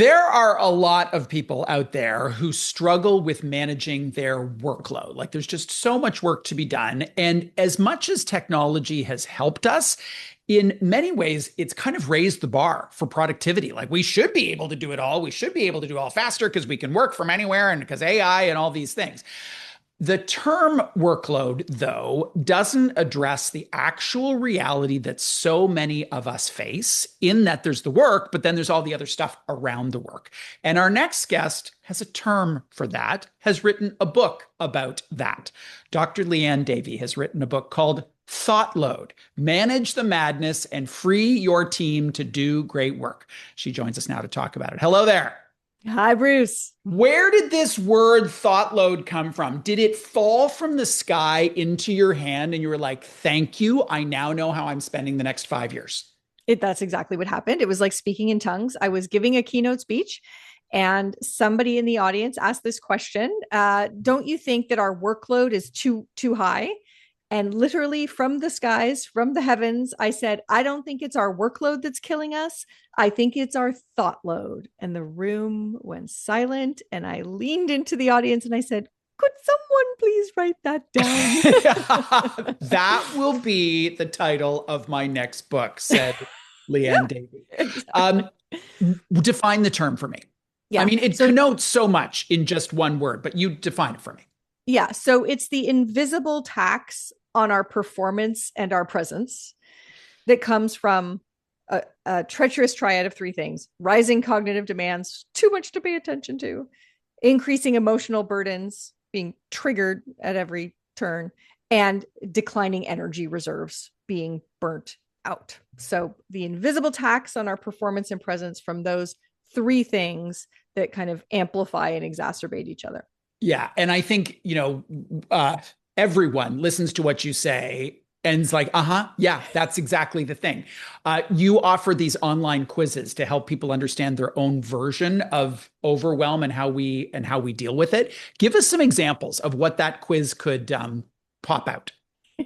There are a lot of people out there who struggle with managing their workload. Like there's just so much work to be done. And as much as technology has helped us, in many ways, it's kind of raised the bar for productivity. Like we should be able to do it all. We should be able to do all faster because we can work from anywhere and because AI and all these things. The term workload, though, doesn't address the actual reality that so many of us face, in that there's the work, but then there's all the other stuff around the work. And our next guest has a term for that, has written a book about that. Dr. Liane Davey has written a book called Thoughtload: Manage the Madness and Free Your Team to Do Great Work. She joins us now to talk about it. Hello there. Hi, Bruce. Where did this word thought load come from? Did it fall from the sky into your hand and you were like, thank you, I now know how I'm spending the next 5 years? That's exactly what happened. It was like speaking in tongues. I was giving a keynote speech and somebody in the audience asked this question. Don't you think that our workload is too high? And literally from the skies, from the heavens, I said, I don't think it's our workload that's killing us. I think it's our thought load. And the room went silent. And I leaned into the audience and I said, could someone please write that down? That will be the title of my next book, said Yeah, Liane Davey. exactly. Um, Define the term for me. I Yeah. mean, it So, connotes so much in just one word, but you define it for me. yeah. So it's the invisible tax on our performance and our presence that comes from a treacherous triad of three things: rising cognitive demands, too much to pay attention to, increasing emotional burdens, being triggered at every turn, and declining energy reserves being burnt out. So the invisible tax on our performance and presence from those three things that kind of amplify and exacerbate each other. Yeah. And I think, everyone listens to what you say and is like, uh-huh, yeah, that's exactly the thing. You offer these online quizzes to help people understand their own version of overwhelm and how we deal with it. Give us some examples of what that quiz could pop out.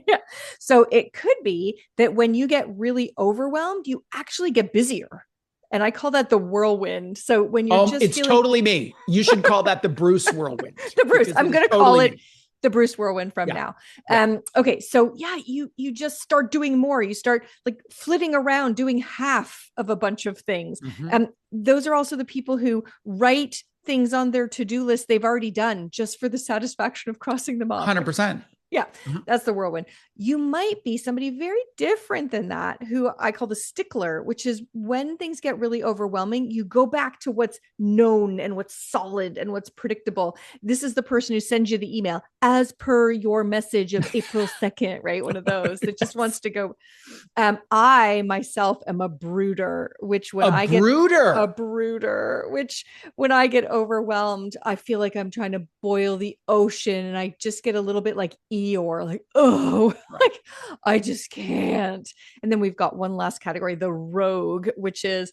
Yeah. So it could be that when you get really overwhelmed, you actually get busier. And I call that the whirlwind. So when you're just It's feeling totally me. You should call that the Bruce whirlwind the Bruce, because it I'm is going to call totally it me. the Bruce whirlwind from Yeah. now. Yeah. Okay. So yeah, you just start doing more. You start like flitting around, doing half of a bunch of things. Mhm. Those are also the people who write things on their to-do list they've already done just for the satisfaction of crossing them off. Like, 100%. yeah, Mhm. that's the whirlwind. You might be somebody very different than that, who I call the stickler, which is when things get really overwhelming, you go back to what's known and what's solid and what's predictable. This is the person who sends you the email as per your message of April 2nd, right? One of those that just wants Yes. to go. I myself am a brooder, which when A I get a brooder. brooder, which when I get overwhelmed, I feel like I'm trying to boil the ocean and I just get a little bit like Eeyore, like, oh, Right. like I just can't. And then we've got one last category, the rogue, which is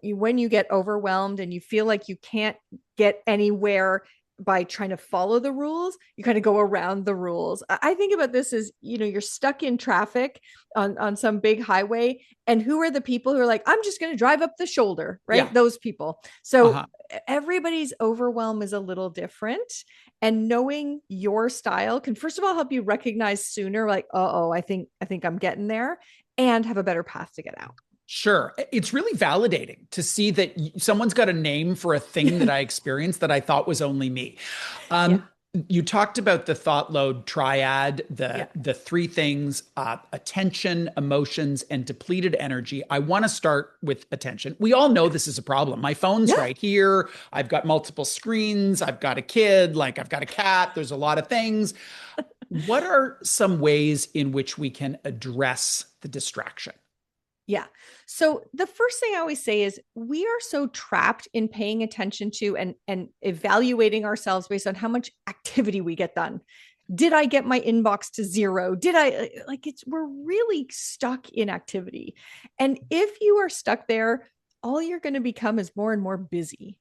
when you get overwhelmed and you feel like you can't get anywhere by trying to follow the rules, you kind of go around the rules. I think about this as, you're stuck in traffic on some big highway, and who are the people who are like, I'm just going to drive up the shoulder, right? Yeah. Those people. So Uh-huh. everybody's overwhelm is a little different, and knowing your style can first of all help you recognize sooner, like, oh, I think I'm getting there, and have a better path to get out. Sure. It's really validating to see that someone's got a name for a thing that I experienced that I thought was only me. Yeah. You talked about the thought load triad, the Yeah. the three things: attention, emotions, and depleted energy. I want to start with attention. We all know this is a problem. My phone's Yeah. right here. I've got multiple screens. I've got a kid. Like I've got a cat. There's a lot of things. What are some ways in which we can address the distraction? Yeah. So the first thing I always say is we are so trapped in paying attention to and evaluating ourselves based on how much activity we get done. Did I get my inbox to zero? Did I like it's we're really stuck in activity. And if you are stuck there, all you're going to become is more and more busy.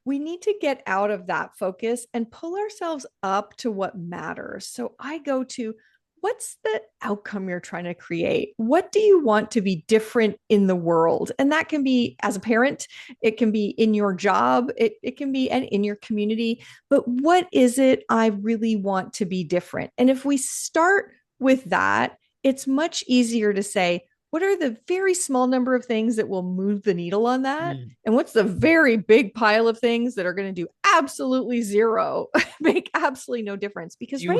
We need to get out of that focus and pull ourselves up to what matters. So I go to, what's the outcome you're trying to create? What do you want to be different in the world? And that can be as a parent, it can be in your job, it can be in your community. But what is it I really want to be different? And if we start with that, it's much easier to say, what are the very small number of things that will move the needle on that? And what's the very big pile of things that are going to do absolutely zero, make absolutely no difference? Because you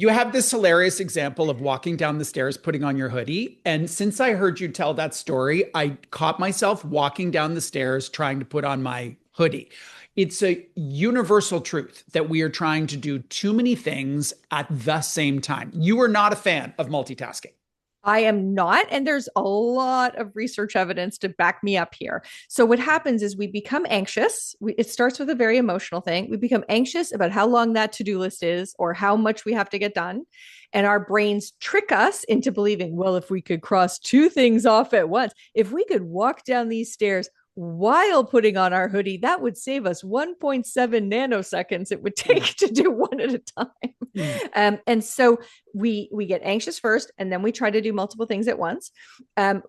have this hilarious example of walking down the stairs, putting on your hoodie. And since I heard you tell that story, I caught myself walking down the stairs trying to put on my hoodie. It's a universal truth that we are trying to do too many things at the same time. You are not a fan of multitasking. I am not. And there's a lot of research evidence to back me up here. So, what happens is we become anxious. It starts with a very emotional thing. We become anxious about how long that to do list is or how much we have to get done. And our brains trick us into believing, well, if we could cross two things off at once, if we could walk down these stairs while putting on our hoodie, that would save us 1.7 nanoseconds it would take to do one at a time. And so we get anxious first, and then we try to do multiple things at once.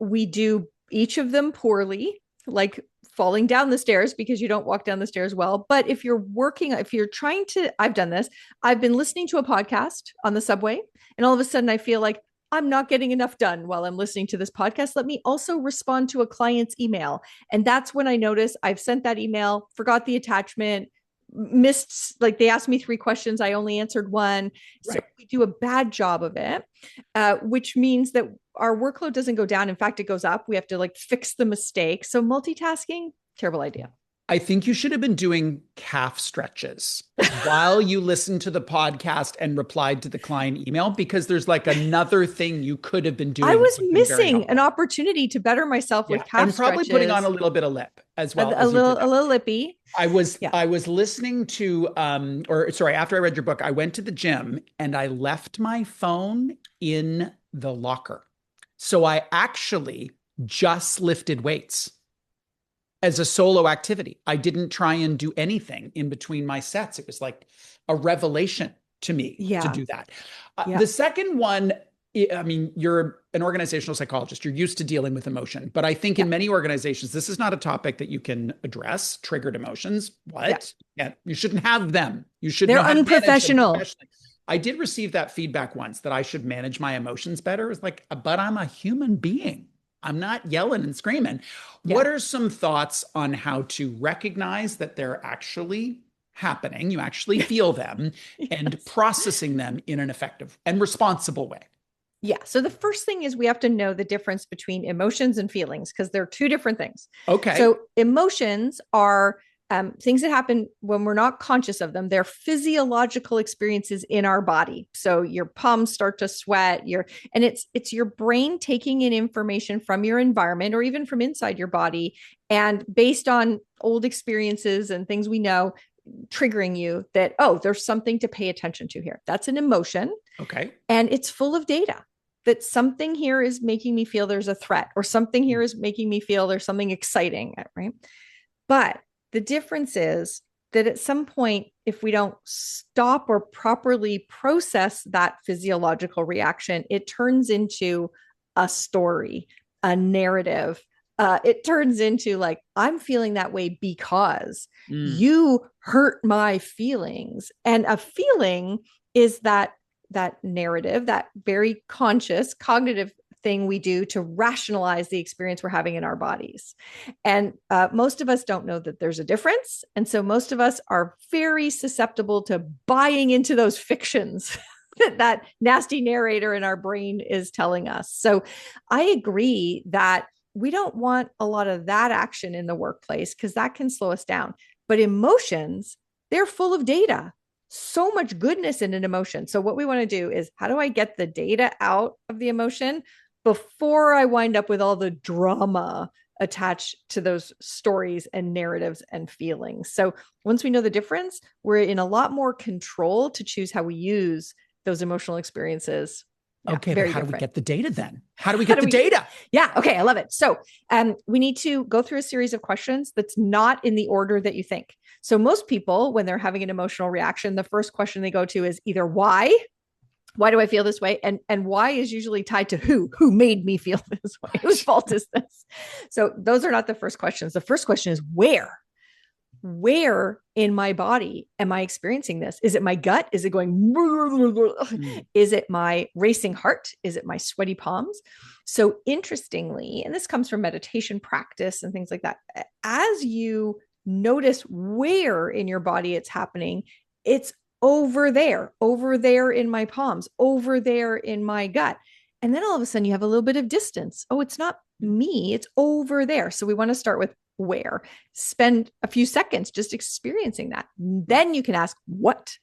We do each of them poorly, like falling down the stairs because you don't walk down the stairs well. But if you're trying to, I've done this, I've been listening to a podcast on the subway, and all of a sudden I feel like I'm not getting enough done while I'm listening to this podcast. Let me also respond to a client's email. And that's when I notice I've sent that email, forgot the attachment, missed, like they asked me 3 questions. I only answered 1. Right. So we do a bad job of it, which means that our workload doesn't go down. In fact, it goes up. We have to like fix the mistake. So multitasking, terrible idea. I think you should have been doing calf stretches while you listened to the podcast and replied to the client email, because there's like another thing you could have been doing. I was missing an opportunity to better myself with calf and probably stretches. Putting on a little bit of lip as well. A little lippy. I was listening to, after I read your book, I went to the gym and I left my phone in the locker. So I actually just lifted weights as a solo activity. I didn't try and do anything in between my sets. It was like a revelation to me to do that. The second one, I mean, you're an organizational psychologist. You're used to dealing with emotion. But I think in many organizations, this is not a topic that you can address. Triggered emotions. What? Yeah, you shouldn't have them. You should. They're unprofessional. I did receive that feedback once that I should manage my emotions better. It's like, but I'm a human being. I'm not yelling and screaming. Yeah. What are some thoughts on how to recognize that they're actually happening? You actually feel them and processing them in an effective and responsible way. Yeah. So the first thing is we have to know the difference between emotions and feelings, because they're 2 different things. Okay. So emotions are things that happen when we're not conscious of them. They're physiological experiences in our body. So your palms start to sweat, and it's your brain taking in information from your environment or even from inside your body. And based on old experiences and things we know, triggering you that, oh, there's something to pay attention to here. That's an emotion. Okay. And it's full of data that something here is making me feel there's a threat, or something here is making me feel there's something exciting, right? But the difference is that at some point, if we don't stop or properly process that physiological reaction, it turns into a story, a narrative. It turns into like, I'm feeling that way because you hurt my feelings. And a feeling is that narrative, that very conscious cognitive thing we do to rationalize the experience we're having in our bodies. And most of us don't know that there's a difference. And so most of us are very susceptible to buying into those fictions that nasty narrator in our brain is telling us. So I agree that we don't want a lot of that action in the workplace, because that can slow us down. But emotions, they're full of data. So much goodness in an emotion. So what we want to do is, how do I get the data out of the emotion before I wind up with all the drama attached to those stories and narratives and feelings? So once we know the difference, we're in a lot more control to choose how we use those emotional experiences. Yeah, okay, but how do we get the data then? How do we get the data? Yeah, okay, I love it. So we need to go through a series of questions that's not in the order that you think. So most people, when they're having an emotional reaction, the first question they go to is either why Why do I feel this way? And why is usually tied to who made me feel this way? Whose fault is this? So those are not the first questions. The first question is where in my body am I experiencing this? Is it my gut? Is it going, is it my racing heart? Is it my sweaty palms? So interestingly, and this comes from meditation practice and things like that, as you notice where in your body it's happening, it's over there in my palms, over there in my gut. And then all of a sudden you have a little bit of distance. Oh, it's not me, it's over there. So we want to start with where. Spend a few seconds just experiencing that. Then you can ask what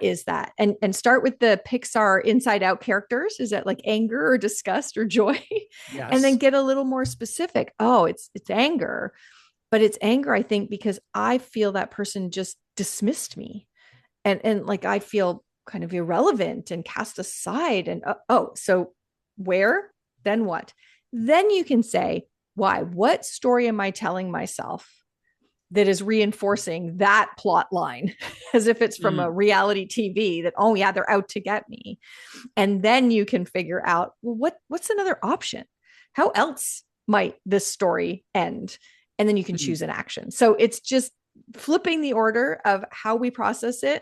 is that? And start with the Pixar Inside Out characters. Is that like anger or disgust or joy? Yes. And then get a little more specific. Oh, it's anger. But it's anger, I think, because I feel that person just dismissed me. And like I feel kind of irrelevant and cast aside. And so where? Then what? Then you can say, why? What story am I telling myself that is reinforcing that plot line as if it's from a reality TV that, oh yeah, they're out to get me. And then you can figure out, well, what's another option? How else might this story end? And then you can choose an action. So it's just flipping the order of how we process it,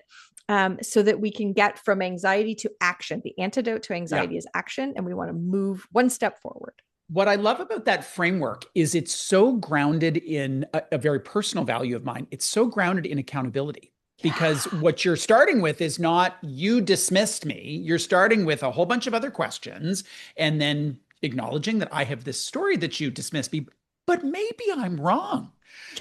so that we can get from anxiety to action. The antidote to anxiety is action, and we want to move one step forward. What I love about that framework is it's so grounded in a very personal value of mine. It's so grounded in accountability, because what you're starting with is not you dismissed me. You're starting with a whole bunch of other questions and then acknowledging that I have this story that you dismissed me, but maybe I'm wrong.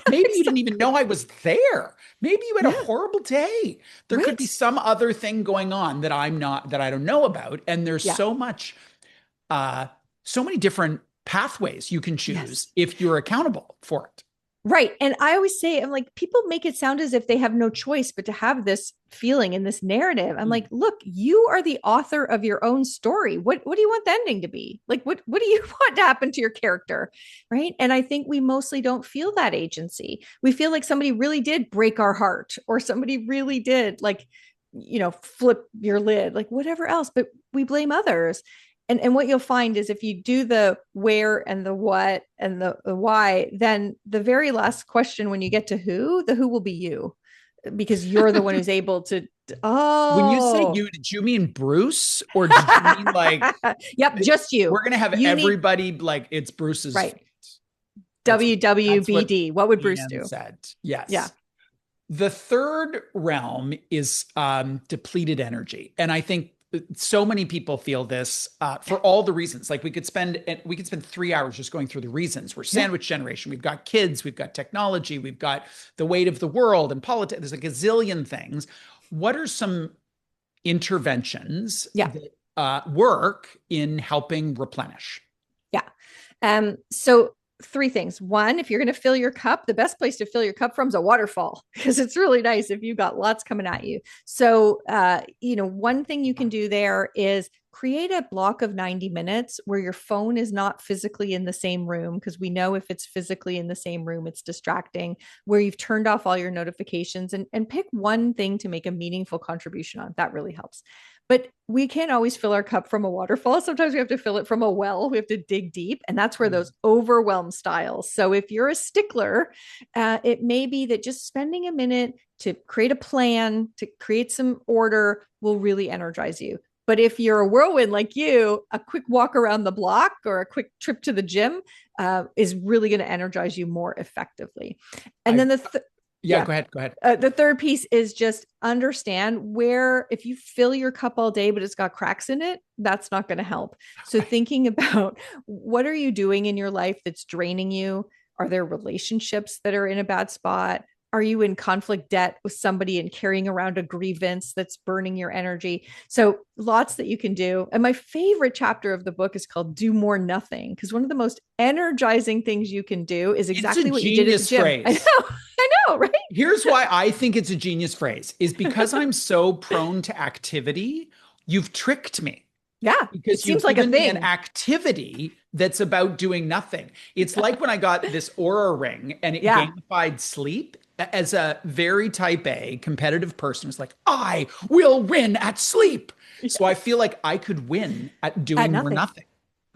Maybe you didn't even know I was there. Maybe you had a horrible day. There could be some other thing going on that I don't know about. And there's so many different pathways you can choose if you're accountable for it. Right. And I always say, I'm like, people make it sound as if they have no choice but to have this feeling and this narrative. I'm like, look, you are the author of your own story. What do you want the ending to be? Like, what do you want to happen to your character? Right. And I think we mostly don't feel that agency. We feel like somebody really did break our heart, or somebody really did, like, flip your lid, like whatever else, but we blame others. And what you'll find is if you do the where and the what and the why, then the very last question, when you get to the who will be you, because you're the one who's able to. Oh, when you say you, did you mean Bruce, or did you mean like? Yep, just you. We're gonna have everybody like it's Bruce's. Right. WWBD. What would Bruce do? Said. Yes. Yeah. The third realm is depleted energy, and I think so many people feel this for all the reasons. Like we could spend 3 hours just going through the reasons. We're sandwich generation. We've got kids. We've got technology. We've got the weight of the world and politics. There's like a zillion things. What are some interventions that work in helping replenish? Yeah. So 3 things. 1, if you're going to fill your cup, the best place to fill your cup from is a waterfall, because it's really nice if you've got lots coming at you. So, one thing you can do there is create a block of 90 minutes where your phone is not physically in the same room, because we know if it's physically in the same room, it's distracting, where you've turned off all your notifications, and pick one thing to make a meaningful contribution on. That really helps. But we can't always fill our cup from a waterfall. Sometimes we have to fill it from a well. We have to dig deep. And that's where those overwhelm styles. So if you're a stickler, it may be that just spending a minute to create a plan, to create some order, will really energize you. But if you're a whirlwind like you, a quick walk around the block or a quick trip to the gym is really going to energize you more effectively. And then go ahead. The third piece is just understand where, if you fill your cup all day, but it's got cracks in it, that's not going to help. So thinking about what are you doing in your life that's draining you? Are there relationships that are in a bad spot? Are you in conflict debt with somebody and carrying around a grievance that's burning your energy? So lots that you can do. And my favorite chapter of the book is called Do More Nothing, because one of the most energizing things you can do is exactly what you did at the gym. Phrase. I know, right? Here's why I think it's a genius phrase, is because I'm so prone to activity. You've tricked me. Yeah, because it seems like a thing. An activity that's about doing nothing. It's like when I got this Aura ring and it gamified sleep. as a very type A competitive person, it's like, I will win at sleep. So I feel like I could win at At doing more nothing. nothing.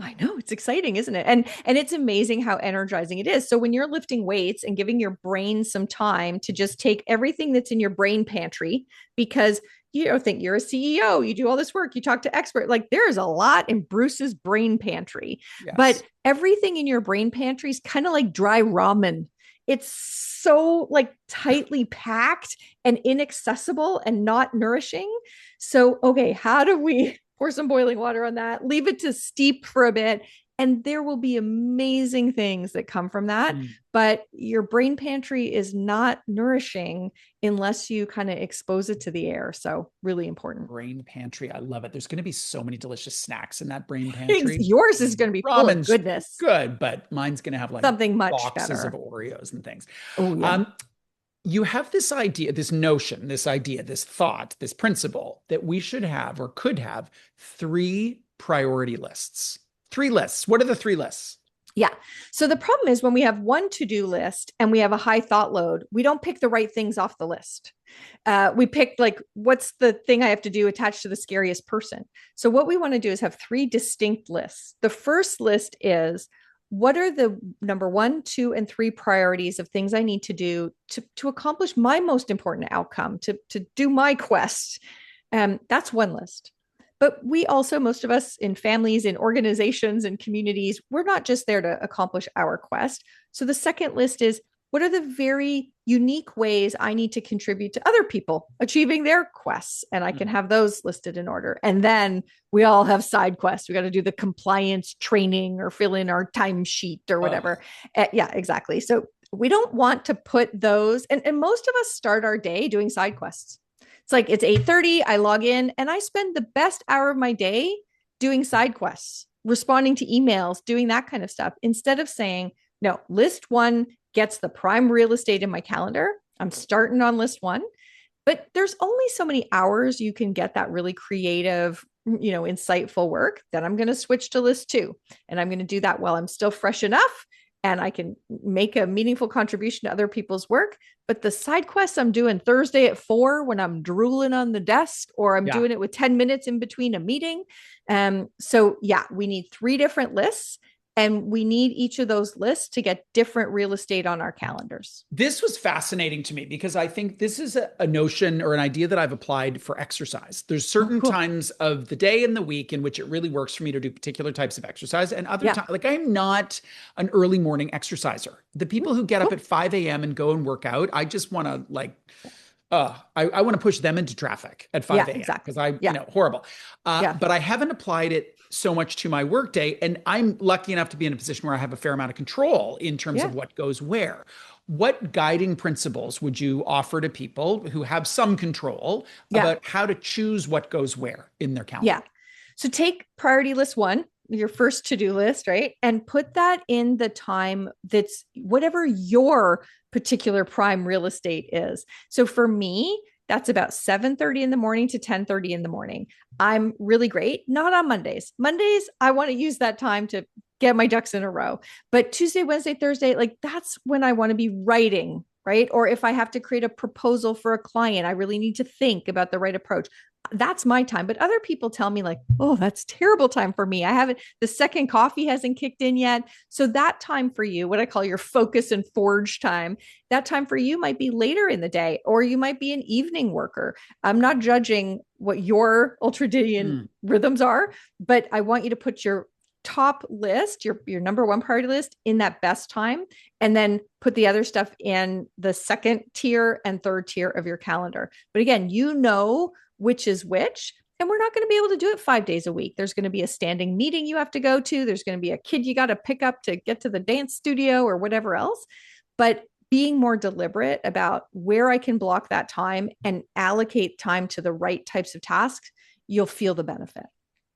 I know, it's exciting, isn't it? And it's amazing how energizing it is. So when you're lifting weights and giving your brain some time to just take everything that's in your brain pantry, because you don't think you're a CEO, you do all this work, you talk to experts, like there is a lot in Bruce's brain pantry, but Yes. everything in your brain pantry is kind of like dry ramen. It's so like tightly packed and inaccessible and not nourishing. So, okay, how do we pour some boiling water on that, leave it to steep for a bit, and there will be amazing things that come from that. Mm. But your brain pantry is not nourishing unless you kind of expose it to the air. So, really important. Brain pantry. I love it. There's going to be so many delicious snacks in that brain pantry. Yours is going to be full of Ramen's goodness, good, but mine's going to have like something much boxes of better. Oreos and things. Oh, yeah. Um, you have this idea, this notion, this idea, this thought, this principle that we should have or could have three priority lists. Three lists. What are the three lists? Yeah. So the problem is when we have one to-do list and we have a high thought load, we don't pick the right things off the list. We picked like, what's the thing I have to do attached to the scariest person? So what we want to do is have three distinct lists. The first list is, what are the number 1, 2, and 3 priorities of things I need to do to accomplish my most important outcome, to do my quest? That's one list. But we also, most of us in families, in organizations, and communities, we're not just there to accomplish our quest. So the second list is, what are the very unique ways I need to contribute to other people achieving their quests? And I can have those listed in order. And then we all have side quests. We got to do the compliance training or fill in our timesheet or whatever. Yeah, exactly. So we don't want to put those, and most of us start our day doing side quests. It's like it's 8:30, I log in and I spend the best hour of my day doing side quests, responding to emails, doing that kind of stuff, instead of saying, no, list 1 gets the prime real estate in my calendar. I'm starting on list 1, but there's only so many hours you can get that really creative, insightful work. Then I'm going to switch to list 2, and I'm going to do that while I'm still fresh enough and I can make a meaningful contribution to other people's work. But the side quests I'm doing Thursday at 4 when I'm drooling on the desk, or I'm doing it with 10 minutes in between a meeting. So yeah, we need 3 different lists, and we need each of those lists to get different real estate on our calendars. This was fascinating to me because I think this is a notion or an idea that I've applied for exercise. There's certain times of the day and the week in which it really works for me to do particular types of exercise, and other times, like I'm not an early morning exerciser. The people who get up at 5 a.m. and go and work out, I just want to like, I want to push them into traffic at 5 a.m. exactly. because horrible. But I haven't applied it so much to my workday. And I'm lucky enough to be in a position where I have a fair amount of control in terms of what goes where. What guiding principles would you offer to people who have some control about how to choose what goes where in their calendar? Yeah. So take priority list 1, your first to-do list, right? And put that in the time that's whatever your particular prime real estate is. So for me, that's about 7:30 in the morning to 10:30 in the morning. I'm really great. Not on Mondays. Mondays, I want to use that time to get my ducks in a row. But Tuesday, Wednesday, Thursday, like that's when I want to be writing, right? Or if I have to create a proposal for a client, I really need to think about the right approach. That's my time. But other people tell me like, oh, that's terrible time for me. I haven't, the second coffee hasn't kicked in yet. So that time for you, what I call your focus and forge time, that time for you might be later in the day, or you might be an evening worker. I'm not judging what your ultradian rhythms are, but I want you to put your top list, your number 1 priority list in that best time, and then put the other stuff in the second tier and third tier of your calendar. But again, which is which, and we're not going to be able to do it 5 days a week. There's going to be a standing meeting you have to go to. There's going to be a kid you got to pick up to get to the dance studio or whatever else. But being more deliberate about where I can block that time and allocate time to the right types of tasks, you'll feel the benefit.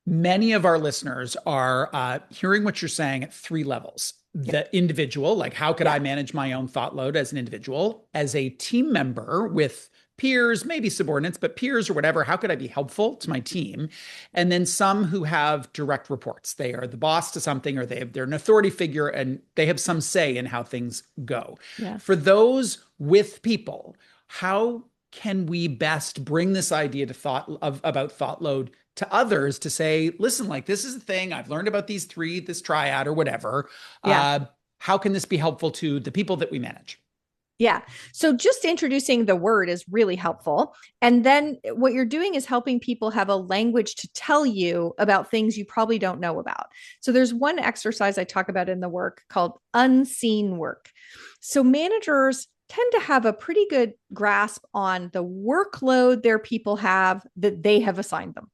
Many of our listeners are hearing what you're saying at 3 levels. The individual, like how could I manage my own thought load as an individual, as a team member with peers, maybe subordinates, but peers or whatever. How could I be helpful to my team? And then some who have direct reports. They are the boss to something, or they're an authority figure and they have some say in how things go. Yeah. For those with people, how can we best bring this idea to about thought load to others to say, listen, like this is the thing I've learned about these three, this triad or whatever. Yeah. How can this be helpful to the people that we manage? Yeah. So just introducing the word is really helpful. And then what you're doing is helping people have a language to tell you about things you probably don't know about. So there's one exercise I talk about in the work called unseen work. So managers tend to have a pretty good grasp on the workload their people have that they have assigned them.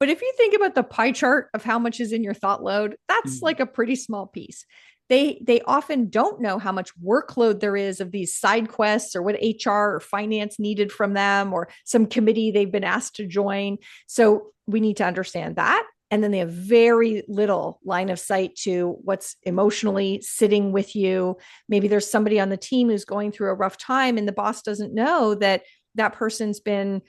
But if you think about the pie chart of how much is in your thought load, that's like a pretty small piece. They often don't know how much workload there is of these side quests or what HR or finance needed from them or some committee they've been asked to join. So we need to understand that. And then they have very little line of sight to what's emotionally sitting with you. Maybe there's somebody on the team who's going through a rough time and the boss doesn't know that that person's been,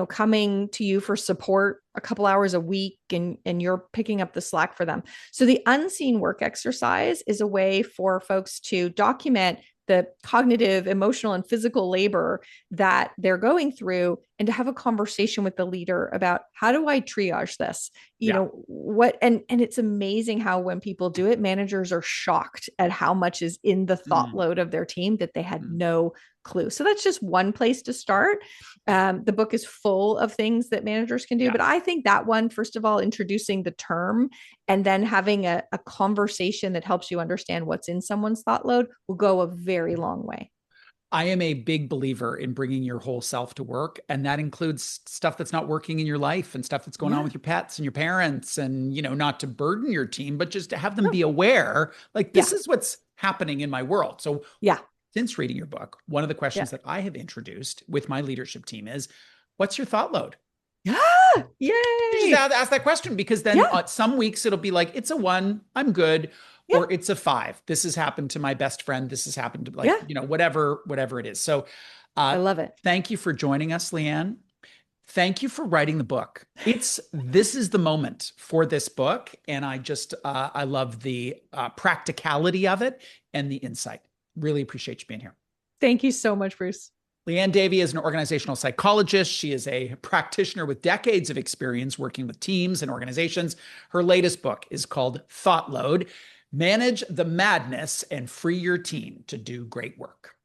coming to you for support a couple hours a week and you're picking up the slack for them. So the unseen work exercise is a way for folks to document the cognitive, emotional, and physical labor that they're going through and to have a conversation with the leader about how do I triage this? And it's amazing how when people do it, managers are shocked at how much is in the thought load of their team that they had no clue. So that's just one place to start. The book is full of things that managers can do, but I think that one, first of all, introducing the term and then having a conversation that helps you understand what's in someone's thought load will go a very long way. I am a big believer in bringing your whole self to work. And that includes stuff that's not working in your life and stuff that's going on with your pets and your parents and, not to burden your team, but just to have them be aware, like this is what's happening in my world. So since reading your book, one of the questions that I have introduced with my leadership team is, what's your thought load? Yay! Just ask that question, because then some weeks it'll be like, it's a 1, I'm good. Or it's a 5. This has happened to my best friend. This has happened to whatever it is. So I love it. Thank you for joining us, Liane. Thank you for writing the book. This is the moment for this book. And I love the practicality of it and the insight. Really appreciate you being here. Thank you so much, Bruce. Liane Davey is an organizational psychologist. She is a practitioner with decades of experience working with teams and organizations. Her latest book is called Thoughtload: Manage the Madness and Free Your Team to Do Great Work.